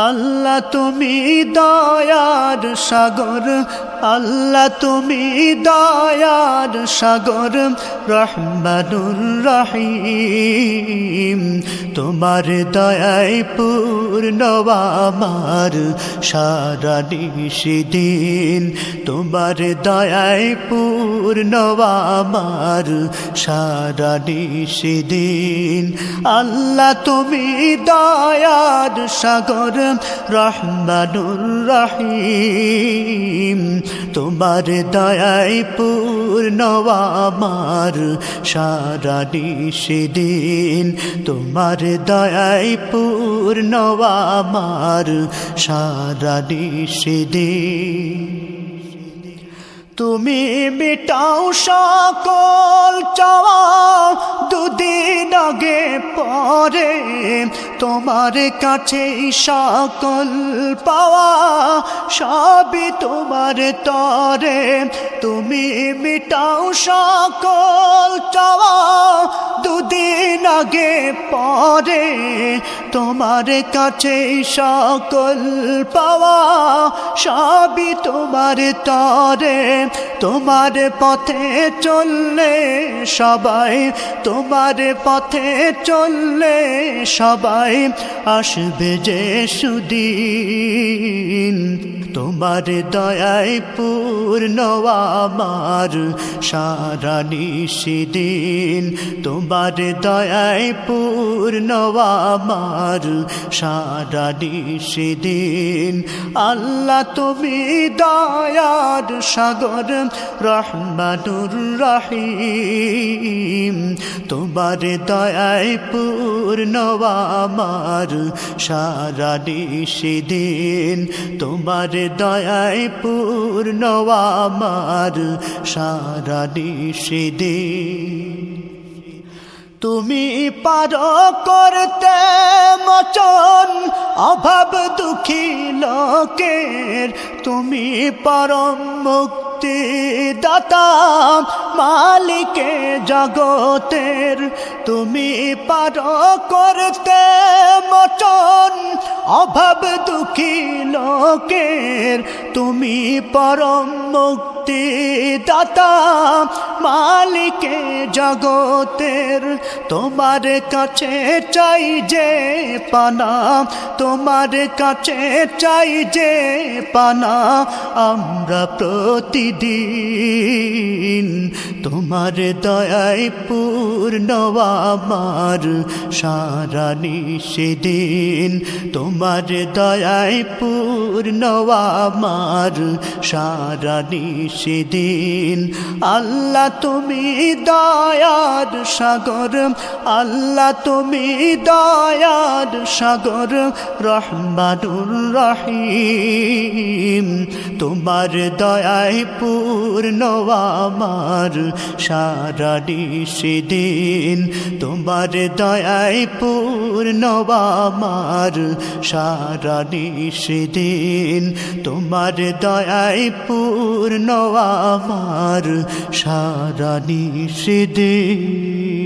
আল্লাহ তুমি দয়ার সাগর, আল্লাহ তুমি দয়ার সাগর, রহমানুর রহিম। তোমার দয়ায় পূর্ণ আমার সারা নিশিদিন, তোমার দয়ায় পূর্ণ আমার সারা নিশিদিন। আল্লাহ তুমি দয়ার সাগর, রহমানুর রহিম। তোমার দয়ায় পূর্ণ আমার সারা নিশিদিন, তোমার দয়ায় পূর্ণ আমার সারা নিশিদিন। তুমি মিটাও সকল চাওয়া দুদিন আগে পরে, তোমার কাছে সকল পাওয়া সবই তোমার তরে। তুমি মিটাও সকল চাওয়া দুদিন আগে পরে, তোমার কাছে সকল পাওয়া সবই তোমার তরে। তোমার পথে চললে সবাই, তোমার পথে চললে সবাই আসবে যে সুদিন। তোমার দয়ায় পূর্ণ আমার সারা নিশিদিন, তোমার দয়ায় পূর্ণ আমার সারা নিশিদিন। আল্লাহ তুমি দয়ার সাগর, রহমানুর রহিম। তোমার দয়ায় পূর্ণ আমার সারা নিশিদিন, তোমার দয়ায় পূর্ণ আমার সারা নিশিদিন। তুমি পারো করতে মোচন অভাব দুঃখী লোকের, তুমি পরম মুক্তি দাতা মালিকে জগতের। তুমি পারো করতে মোচন অভাব দুঃখী লোকের, তুমি পরম মুক্তি দাতা মালিকে জগতের। তোমার কাছে চাই যে পানা, তোমার কাছে চাই যে পানা আমরা প্রতিদিন। তোমার দয়ায় পূর্ণ আমার সারা নিশিদিন, তোমার দয়ায় পূর্ণ আমার সারা নিশিদিন। আল্লাহ তুমি দয়ার সাগর, আল্লাহ তুমি দয়ার সাগর, রহমানুর রহিম। তোমার দয়ায় পূর্ণ আমার সারা নিশিদিন, তোমার দয়ায় পূর্ণ আমার সারা নিশিদিন, তোমার দয়ায় পূর্ণ আমার সারা নিশিদিন।